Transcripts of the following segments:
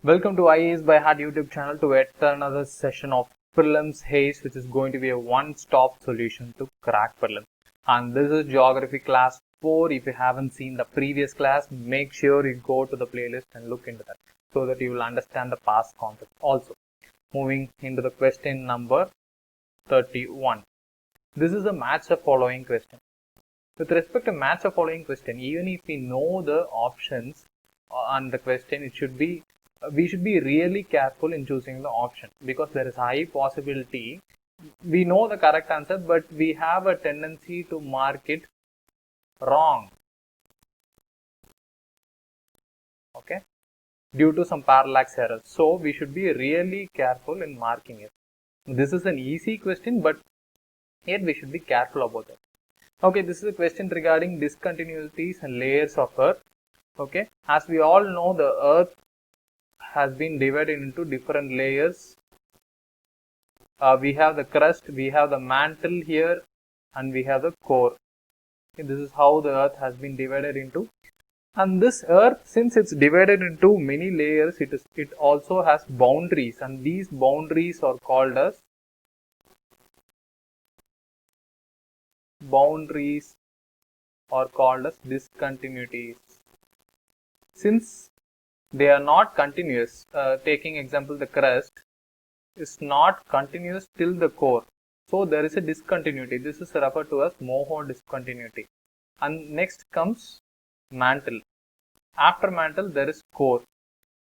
Welcome to IAS by Heart YouTube channel to yet another session of Prelims Haze, which is going to be a one-stop solution to crack prelims. And this is Geography class 4. If you haven't seen the previous class, make sure you go to the playlist and look into that so that you will understand the past concepts also. Moving into the question number 31. This is a match the following question. With respect to match the following question, even if we know the options on the question, we should be really careful in choosing the option because there is high possibility we know the correct answer, but we have a tendency to mark it wrong. Okay, due to some parallax errors. So we should be really careful in marking it. This is an easy question, but yet we should be careful about it. Okay, this is a question regarding discontinuities and layers of Earth. Okay, as we all know, the Earth has been divided into different layers. We have the crust, we have the mantle here, and we have the core. Okay, this is how the Earth has been divided into. And this Earth, since it's divided into many layers, it also has boundaries, and these boundaries are called as discontinuities. Since they are not continuous, taking example, the crust is not continuous till the core. So there is a discontinuity. This is referred to as Moho discontinuity. And next comes mantle. After mantle, there is core.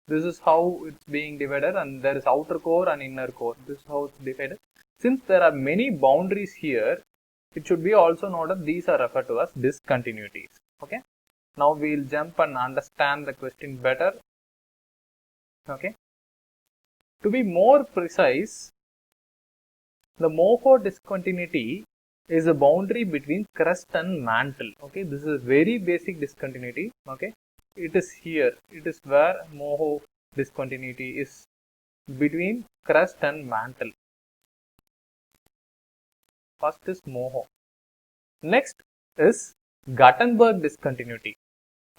This is how it's being divided, and there is outer core and inner core. This is how it's divided. Since there are many boundaries here, it should be also noted these are referred to as discontinuities. Okay. Now we'll jump and understand the question better. Okay. To be more precise, the Moho discontinuity is a boundary between crust and mantle. Okay, this is a very basic discontinuity. Okay, it is here. It is where Moho discontinuity is between crust and mantle. First is Moho. Next is Gutenberg discontinuity.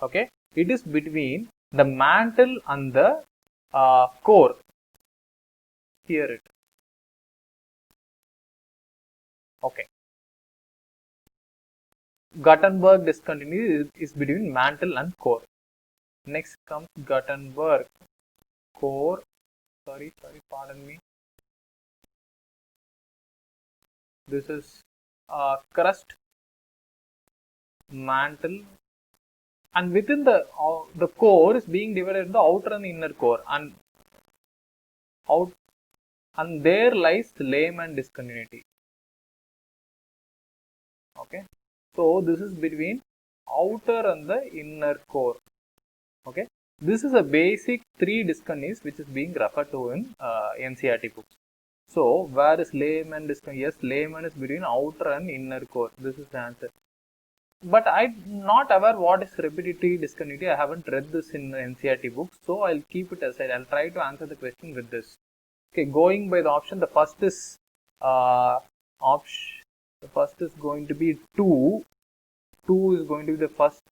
Okay, it is between the mantle and the core. Here it. Okay. Gutenberg discontinuity is between mantle and core. Next comes Gutenberg core. Pardon me. This is crust, mantle, and within the core is being divided into outer and inner core, and there lies Lehmann discontinuity. Okay, so this is between outer and the inner core. Okay, this is a basic 3 discontinuities which is being referred to in NCERT books. So where is Lehmann discontinuity? Yes, Lehmann is between outer and inner core. This is the answer. But I'm not aware what is repetitive discontinuity. I haven't read this in NCERT books, so I'll keep it aside. I'll try to answer the question with this. Okay, going by the option, the first is going to be 2. 2 is going to be the first.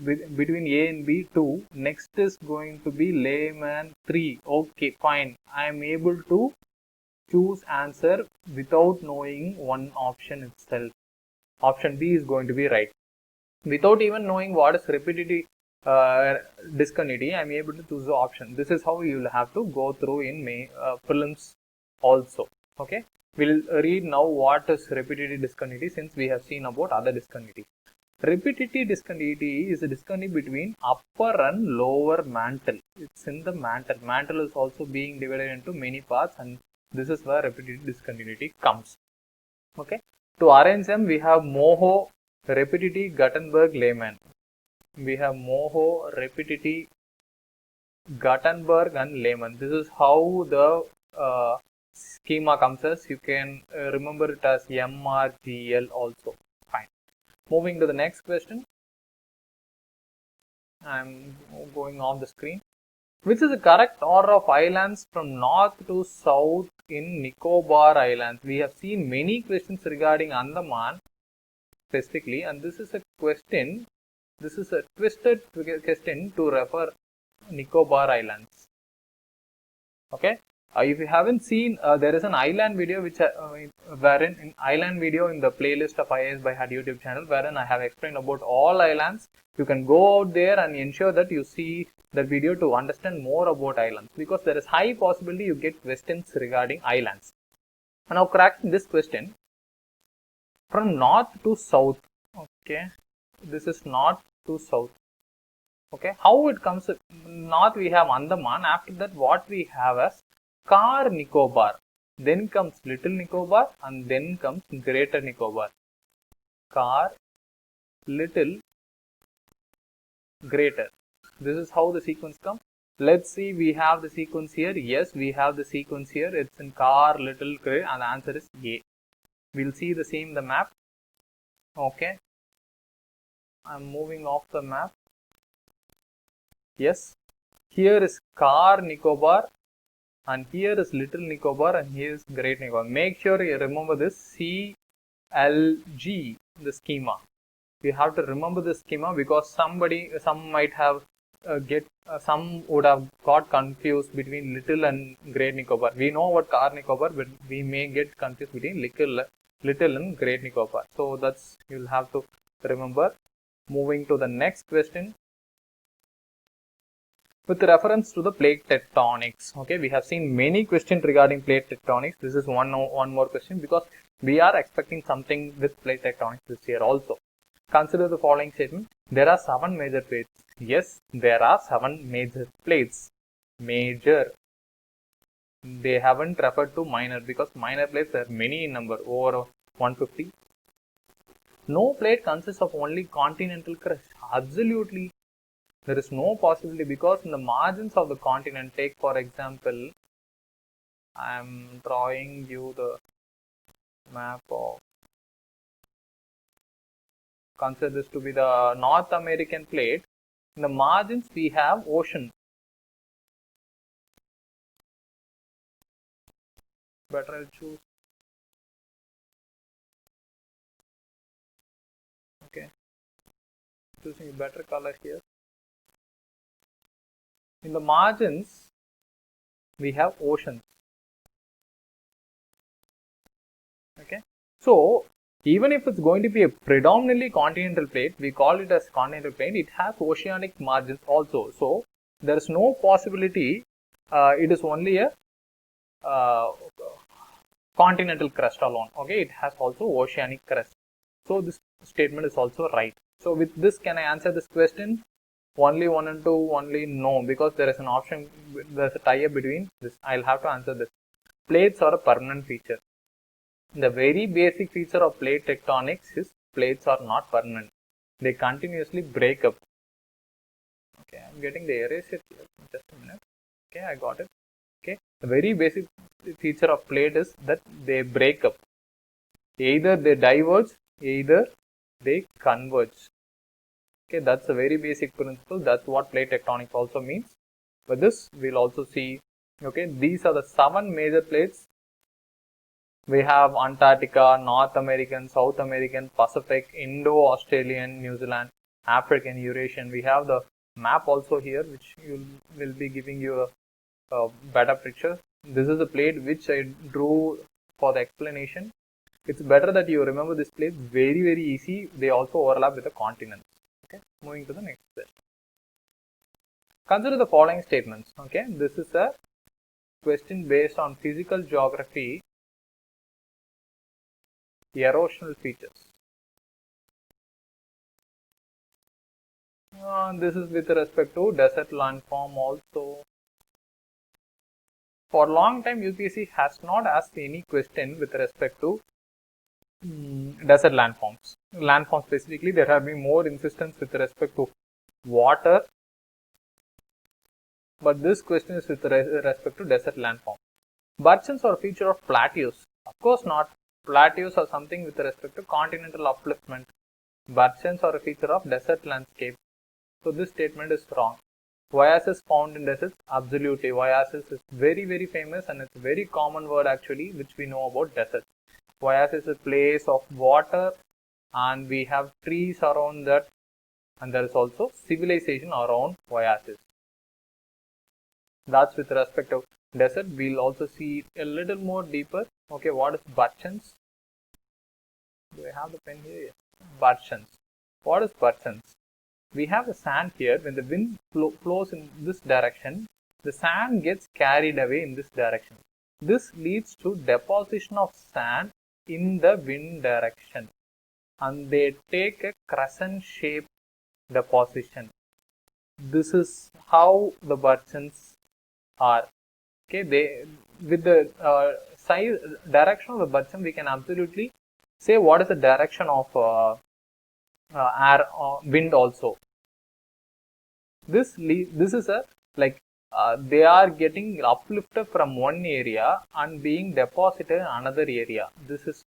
Between A and B, 2. Next is going to be Lehmann 3. Okay, fine. I am able to choose answer without knowing one option itself. Option B is going to be right. Without even knowing what is repetitive discontinuity, I am able to choose the option. This is how you will have to go through in prelims also. Okay, we'll read now what is repetitive discontinuity, since we have seen about other discontinuity. Repetitive discontinuity is a discontinuity between upper and lower mantle. It's in the mantle. Mantle is also being divided into many parts, and this is where repetitive discontinuity comes. Okay, to arrange them, we have Moho, repetitive, Gutenberg, Lehmann. We have Moho, repetitive, Gutenberg, and Lehmann. This is how the schema comes as. You can remember it as MRGL also. Fine. Moving to the next question. I'm going off the screen. Which is the correct order of islands from north to south in Nicobar Islands? We have seen many questions regarding Andaman specifically, and this is a question. This is a twisted question to refer Nicobar Islands. Okay. If you haven't seen, there is an island video which wherein in island video in the playlist of IAS by HUD YouTube channel, wherein I have explained about all islands. You can go out there and ensure that you see that video to understand more about islands, because there is high possibility you get questions regarding islands. Now cracking this question from north to south. Okay, this is north to south. Okay, how it comes? North we have Andaman. After that, what we have as Car Nicobar, then comes Little Nicobar, and then comes Greater Nicobar. Car, Little, Greater. This is how the sequence comes. Let's see, we have the sequence here. Yes, we have the sequence here. It's in Car, Little, Greater, and the answer is A. We'll see the same the map. Okay, I'm moving off the map. Yes, here is Car Nicobar, and here is Little Nicobar, and here is Great Nicobar. Make sure you remember this CLG, the schema. You have to remember the schema, because some might have some would have got confused between Little and Great Nicobar. We know what Car Nicobar, but we may get confused between Little and Great Nicobar. So that's, you'll have to remember. Moving to the next question. With reference to the plate tectonics, okay, we have seen many questions regarding plate tectonics. This is one more question, because we are expecting something with plate tectonics this year also. Consider the following statement. There are 7 major plates. Yes, there are 7 major plates. Major. They haven't referred to minor, because minor plates are many in number, over 150. No plate consists of only continental crust. Absolutely. There is no possibility, because in the margins of the continent, take for example, I am drawing you the map of, consider this to be the North American plate. In the margins we have ocean. Better I'll choose. Okay, choosing a better color here. In the margins, we have oceans. Okay, so even if it's going to be a predominantly continental plate, we call it as continental plate, it has oceanic margins also. So there is no possibility it is only a continental crust alone. Okay, it has also oceanic crust. So this statement is also right. So with this, can I answer this question? Only 1 and 2, only no, because there is an option, there's a tie-up between this. I'll have to answer this. Plates are a permanent feature. The very basic feature of plate tectonics is plates are not permanent. They continuously break up. Okay, I'm getting the eraser here. Just a minute. Okay, I got it. Okay, the very basic feature of plate is that they break up. Either they diverge, either they converge. Okay, that's a very basic principle. That's what plate tectonics also means. But this we'll also see. Okay, these are the 7 major plates. We have Antarctica, North American, South American, Pacific, Indo-Australian, New Zealand, African, Eurasian. We have the map also here, which will be giving you a better picture. This is the plate which I drew for the explanation. It's better that you remember this plate. Very, very easy. They also overlap with the continents. Okay, moving to the next question. Consider the following statements. Okay, this is a question based on physical geography, erosional features. This is with respect to desert landform also. For a long time, UPSC has not asked any question with respect to desert landforms. Landforms specifically, there have been more insistence with respect to water, but this question is with respect to desert landform. Burchens are a feature of plateaus. Of course not. Plateaus are something with respect to continental upliftment. Burchens are a feature of desert landscape. So this statement is wrong. Oasis found in deserts? Absolutely. Oasis is very, very famous, and it's a very common word actually, which we know about deserts. Oasis is a place of water, and we have trees around that, and there is also civilization around oasis. That's with respect to desert. We'll also see a little more deeper. Okay, what is Barchans? Do I have the pen here? Yes. Barchans. What is Barchans? We have the sand here. When the wind flows in this direction, the sand gets carried away in this direction. This leads to deposition of sand in the wind direction, and they take a crescent shape deposition. This is how the Barchans are. Okay, they with the size direction of the Barchan, we can absolutely say what is the direction of air wind also. This is a like they are getting uplifted from one area and being deposited in another area. This is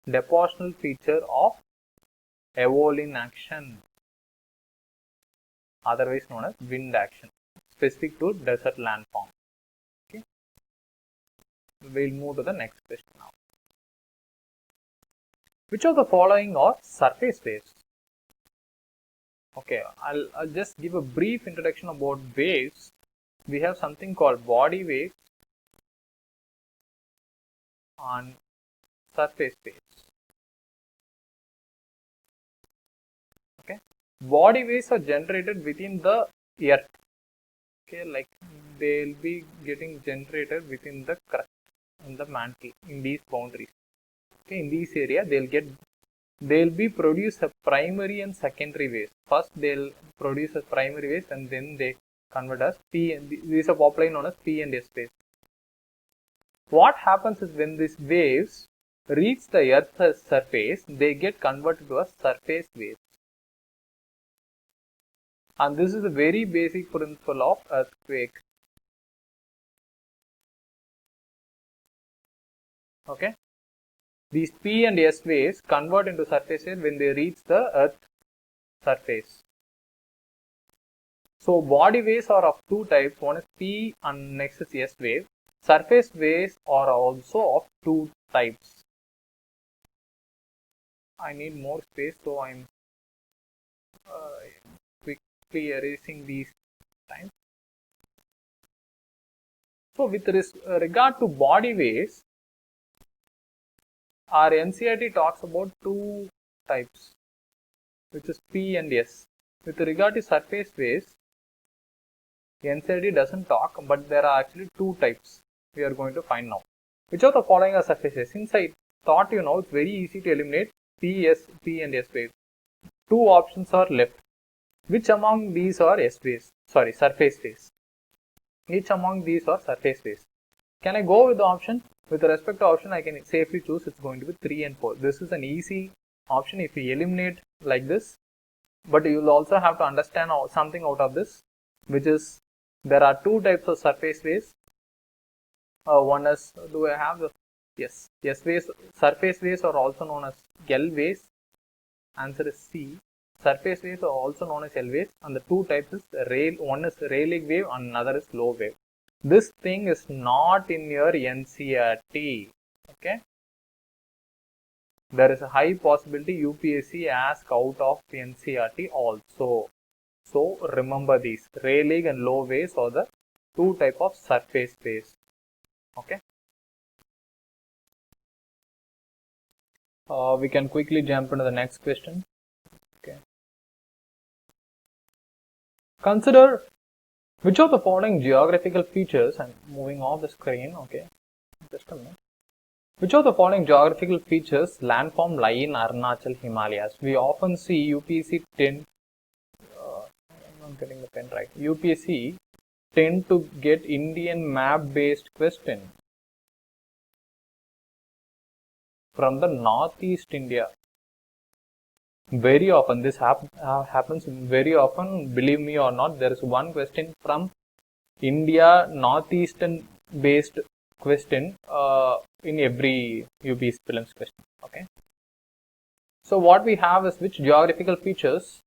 depositional feature of Eoline action, otherwise known as wind action, specific to desert landform. Okay, we'll move to the next question now. Which of the following are surface waves? Okay, I'll just give a brief introduction about waves. We have something called body waves and surface waves. Okay, body waves are generated within the earth. Okay, like they'll be getting generated within the crust and the mantle in these boundaries. Okay, in this area they'll be produce a primary and secondary waves. First they'll produce a primary waves and then they convert as P, and these are popularly known as P and S waves. What happens is when these waves reach the earth's surface, they get converted to a surface waves. And this is a very basic principle of earthquake. Okay, these P and S waves convert into surface waves when they reach the earth surface. So body waves are of two types. One is P and next is S wave. Surface waves are also of two types. I need more space, so I'm quickly erasing these times. So with regard to body waves, our NCERT talks about two types, which is P and S. With regard to surface waves, NCERT doesn't talk, but there are actually two types we are going to find now. Which of the following are surface waves? Since I thought you know, it's very easy to eliminate P and S waves. Two options are left. Which among these are S waves? Sorry, surface waves. Which among these are surface waves? Can I go with the option? With respect to option, I can safely choose it's going to be 3 and 4. This is an easy option if we eliminate like this. But you will also have to understand something out of this, which is there are two types of surface waves. One is, do I have the, yes, S waves, surface waves are also known as L waves. Answer is C. Surface waves are also known as L waves, and the two types is one is Rayleigh wave and another is low wave. This thing is not in your NCERT. Okay. There is a high possibility UPSC ask out of NCERT also. So remember these. Rayleigh and low waves are the two type of surface waves. Okay. We can quickly jump into the next question. Okay. Consider which of the following geographical features, I'm moving off the screen, okay, just a minute. Which of the following geographical features landform lie in Arunachal Himalayas? We often see UPSC tend, I'm not getting the pen right, UPSC tend to get Indian map based question from the Northeast India. Very often, this happens very often, believe me or not, there is one question from India, Northeastern based question in every UPSC prelims question. Okay. So what we have is which geographical features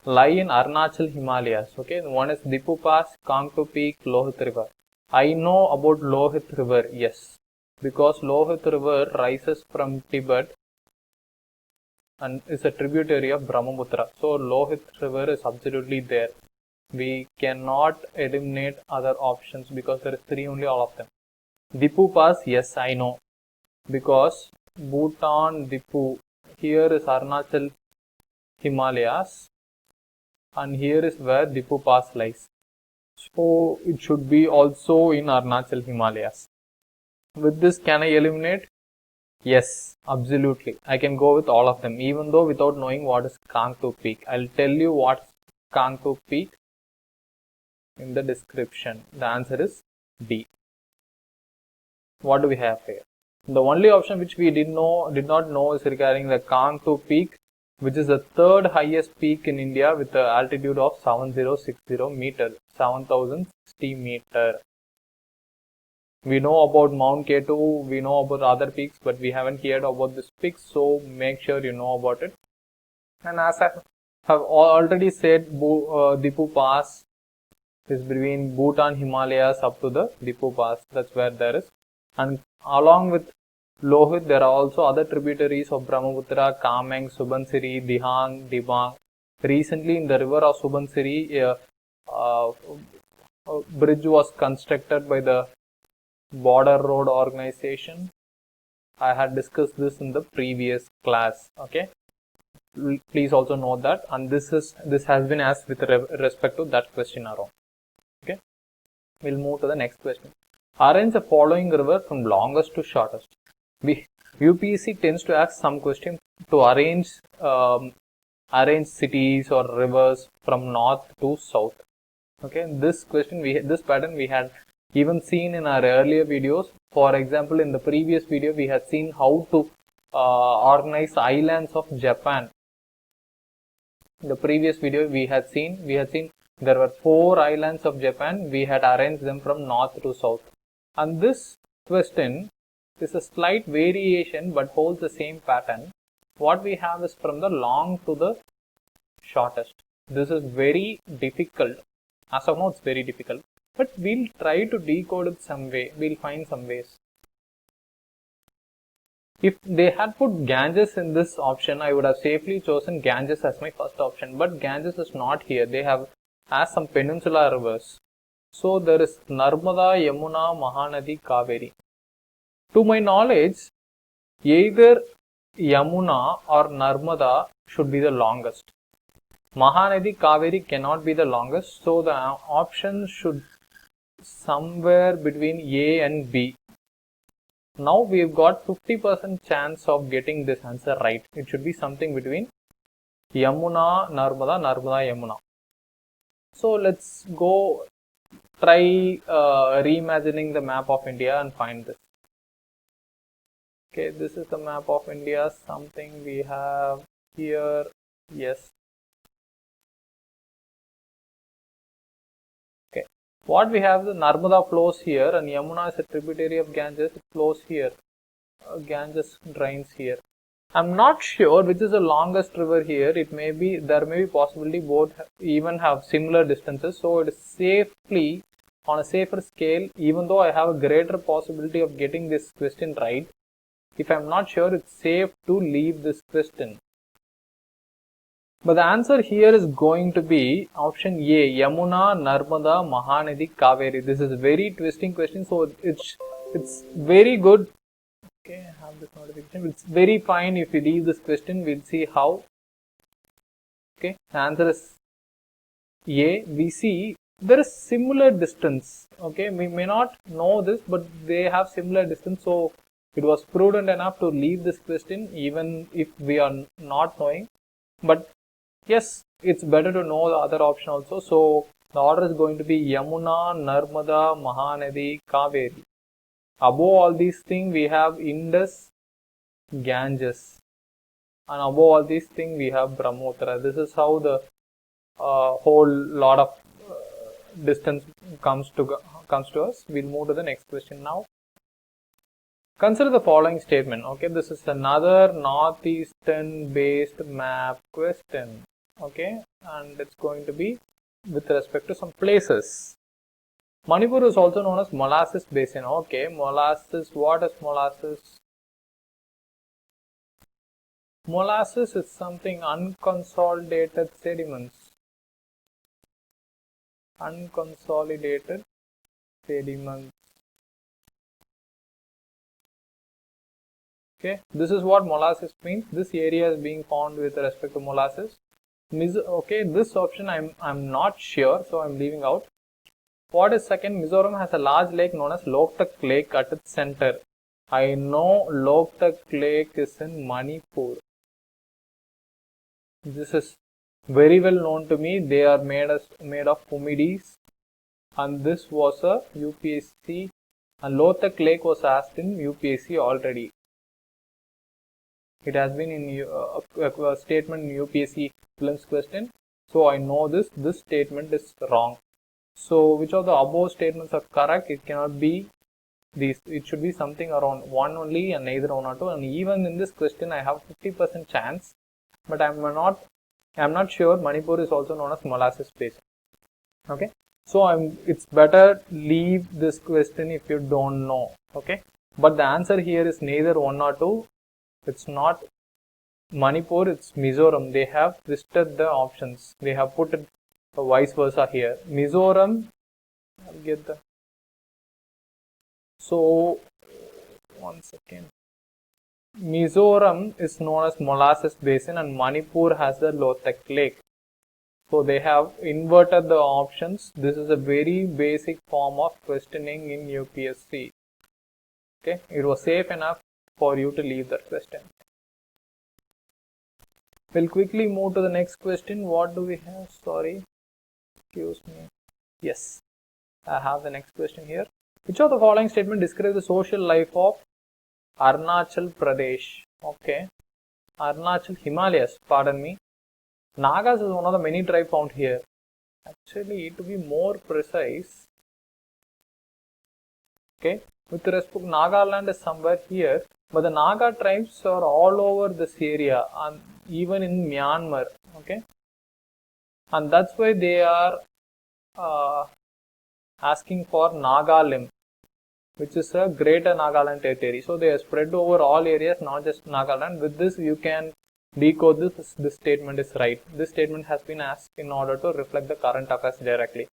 lie in Arunachal Himalayas. Okay. One is Dipu Pass, Kangtu Peak, Lohit River. I know about Lohit River, yes, because Lohit River rises from Tibet and is a tributary of Brahmaputra. So Lohit River is absolutely there. We cannot eliminate other options because there is 3 only, all of them. Dipu Pass, yes, I know. Because Bhutan, Dipu, here is Arunachal Himalayas, and here is where Dipu Pass lies. So it should be also in Arunachal Himalayas. With this, can I eliminate? Yes, absolutely. I can go with all of them, even though without knowing what is Kangtuk Peak. I'll tell you what's Kangtuk Peak in the description. The answer is D. What do we have here? The only option which we did not know is regarding the Kangtuk Peak, which is the third highest peak in India with the altitude of 7060 meter, 7060 meter. We know about Mount K2, we know about other peaks, but we haven't heard about this peak, so make sure you know about it. And as I have already said, Dipu Pass is between Bhutan Himalayas up to the Dipu Pass. That's where there is. And along with Lohit, there are also other tributaries of Brahmaputra, Kameng, Subansiri, Dihang, Dibang. Recently, in the river of Subansiri, a bridge was constructed by the Border Road Organization. I had discussed this in the previous class. Okay, please also note that, and this has been asked with respect to that question around. Okay, we'll move to the next question. Arrange the following river from longest to shortest. UPSC tends to ask some question to arrange cities or rivers from north to south. Okay, this question this pattern we had even seen in our earlier videos. For example, in the previous video we had seen how to organize islands of Japan. In the previous video we had seen there were 4 islands of Japan. We had arranged them from north to south. And this question is a slight variation but holds the same pattern. What we have is from the long to the shortest. This is very difficult. As of now, it's very difficult. But we'll try to decode it some way. We'll find some ways. If they had put Ganges in this option, I would have safely chosen Ganges as my first option. But Ganges is not here. They have some peninsula rivers. So there is Narmada, Yamuna, Mahanadi, Kaveri. To my knowledge, either Yamuna or Narmada should be the longest. Mahanadi, Kaveri cannot be the longest. So the option should somewhere between A and B. Now we've got 50% chance of getting this answer right. It should be something between Yamuna, Narmada, Narmada, Yamuna. So let's go try reimagining the map of India and find this. Okay, this is the map of India. Something we have here. Yes. Okay. What we have, the Narmada flows here and Yamuna is a tributary of Ganges. It flows here. Ganges drains here. I'm not sure which is the longest river here. There may be possibility both even have similar distances. So it is safely on a safer scale, even though I have a greater possibility of getting this question right. If I'm not sure, it's safe to leave this question. But the answer here is going to be option A, Yamuna, Narmada, Mahanadi, Kaveri. This is a very twisting question, so it's very good. Okay, I have this notification. It's very fine if we leave this question. We'll see how. Okay, the answer is A. We see there is similar distance. Okay, we may not know this, but they have similar distance. So it was prudent enough to leave this question even if we are not knowing. But yes, it's better to know the other option also. So the order is going to be Yamuna, Narmada, Mahanadi, Kaveri. Above all these things, we have Indus, Ganges, and above all these things, we have Brahmaputra. This is how the whole lot of distance comes to us. We'll move to the next question now. Consider the following statement. Okay, this is another northeastern based map question. Okay, and it's going to be with respect to some places. Manipur is also known as molasses basin. Okay, molasses. What is molasses? Molasses is something unconsolidated sediments. unconsolidated sediments. Okay, this is what molasses means. This area is being found with respect to molasses. Okay, this option I'm not sure, so I'm leaving out. What is second? Mizoram has a large lake known as Loktak Lake at its center. I know Loktak Lake is in Manipur. This is very well known to me. They are made of Pumides, and this was a UPSC, and Loktak Lake was asked in UPSC already. It has been in a statement in UPSC prelims question. So I know this statement is wrong. So which of the above statements are correct? It cannot be these. It should be something around 1 only and neither 1 or 2. And even in this question I have 50% chance, but I'm not sure. Manipur is also known as molasses basin. Okay, so it's better leave this question if you don't know. Okay, but the answer here is neither 1 or 2. It's not Manipur, it's Mizoram. They have twisted the options. They have put it vice versa here. Mizoram, I'll get the. So, 1 second. Mizoram is known as molasses basin and Manipur has the Loktak Lake. So they have inverted the options. This is a very basic form of questioning in UPSC. Okay, it was safe enough for you to leave that question. We'll quickly move to the next question. What do we have? Sorry, excuse me. Yes, I have the next question here. Which of the following statement describes the social life of Arunachal Pradesh? Okay, Arunachal Himalayas, pardon me. Nagas is one of the many tribes found here. Actually, to be more precise, okay, with respect, Nagaland is somewhere here, but the Naga tribes are all over this area and even in Myanmar. Okay, and that's why they are asking for Nagalim, which is a greater Nagaland territory. So they are spread over all areas, not just Nagaland. With this, you can decode this. This statement is right. This statement has been asked in order to reflect the current affairs directly.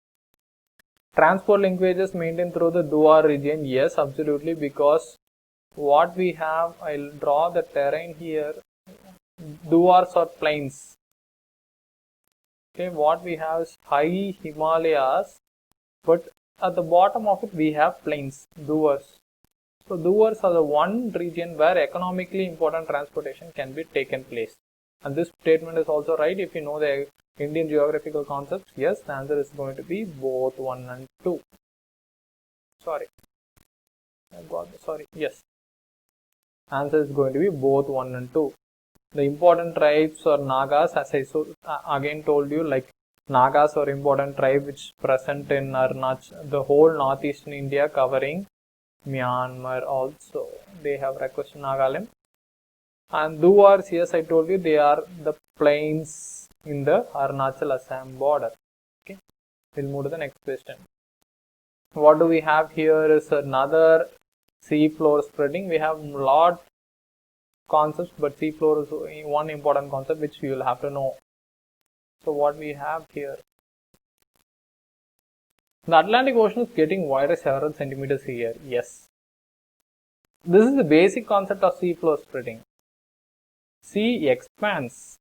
Transport linkages maintained through the Duar region. Yes, absolutely, because what we have, I'll draw the terrain here. Duars are plains. Okay, what we have is high Himalayas, but at the bottom of it we have plains, Duars. So Duars are the one region where economically important transportation can be taken place. And this statement is also right if you know the Indian geographical concepts. Yes, the answer is going to be both 1 and 2. Sorry. Yes. Answer is going to be both 1 and 2. The important tribes or Nagas, as I again told you, like Nagas are important tribe which present in Arunachal, the whole northeastern India covering Myanmar also. They have requested Nagalim. And Duars, yes, I told you, they are the plains in the Arunachal Assam border. Okay, we'll move to the next question. What do we have here is another sea floor spreading. We have lot concepts, but sea floor is one important concept which you will have to know. So what we have here, the Atlantic Ocean is getting wider several centimeters here. Yes, this is the basic concept of sea floor spreading. Sea expands,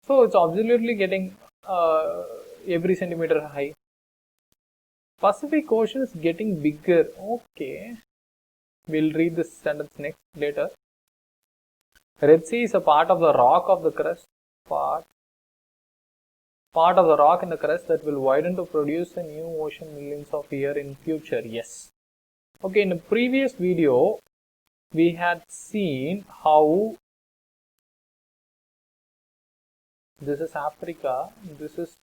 so it's absolutely getting every centimeter high. Pacific Ocean is getting bigger. Okay, we'll read this sentence later. Red Sea is a part of the rock of the crust, part of the rock in the crust that will widen to produce a new ocean millions of years in future. Yes. Okay, in the previous video, we had seen how this is Africa, this is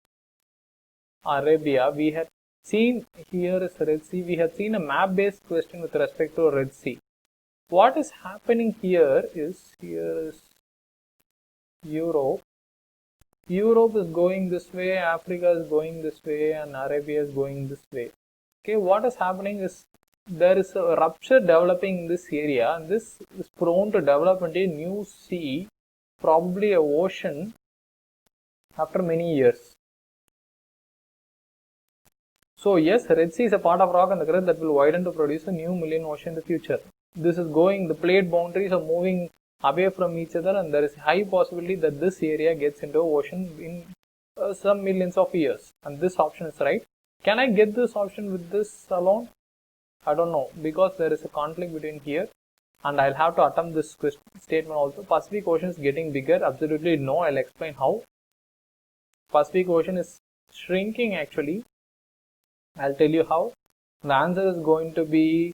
Arabia. We had seen here is Red Sea. We had seen a map-based question with respect to Red Sea. What is happening here is Europe. Europe is going this way, Africa is going this way, and Arabia is going this way. Okay, what is happening is there is a rupture developing in this area, and this is prone to develop into a new sea, probably a ocean, after many years. So yes, Red Sea is a part of rock and the crust that will widen to produce a new Malian Ocean in the future. This is going, the plate boundaries are moving away from each other, and there is high possibility that this area gets into ocean in some millions of years. And this option is right. Can I get this option with this alone? I don't know, because there is a conflict between here, and I'll have to attempt this statement also. Pacific Ocean is getting bigger. Absolutely no. I'll explain how. Pacific Ocean is shrinking actually. I'll tell you how. The answer is going to be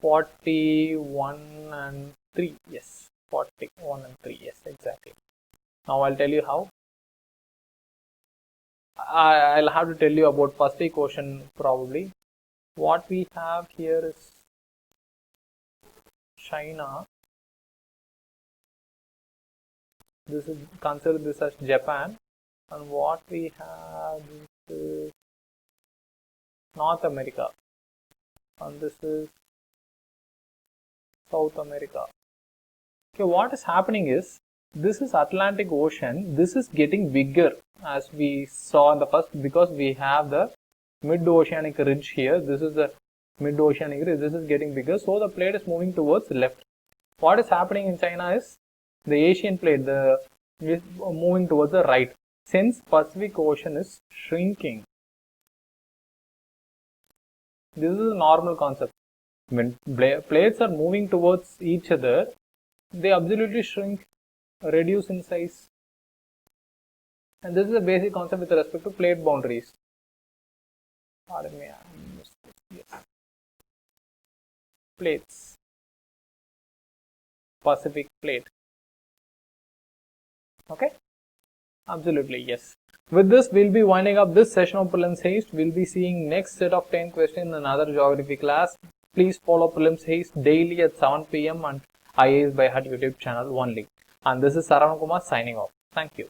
41 and 3. Yes, 41 and 3. Yes, exactly. Now I'll tell you how. I'll have to tell you about Pacific Ocean probably. What we have here is China. This is, consider this as Japan, and what we have is North America, and this is South America. Okay, what is happening is, this is Atlantic Ocean. This is getting bigger as we saw in the first, because we have the mid-oceanic ridge here. This is the mid-oceanic ridge. This is getting bigger, so the plate is moving towards left. What is happening in China is the Asian plate is moving towards the right, since Pacific Ocean is shrinking. This is a normal concept. When plates are moving towards each other, they absolutely shrink, reduce in size. And this is a basic concept with respect to plate boundaries. Pardon me, I missed this. Yes. Plates. Pacific plate. Okay? Absolutely, yes. With this, we'll be winding up this session of Prelims Haste. We'll be seeing next set of 10 questions in another geography class. Please follow Prelims Haste daily at 7 p.m. on IAS by Heart YouTube channel only. And this is Saravanan Kumar signing off. Thank you.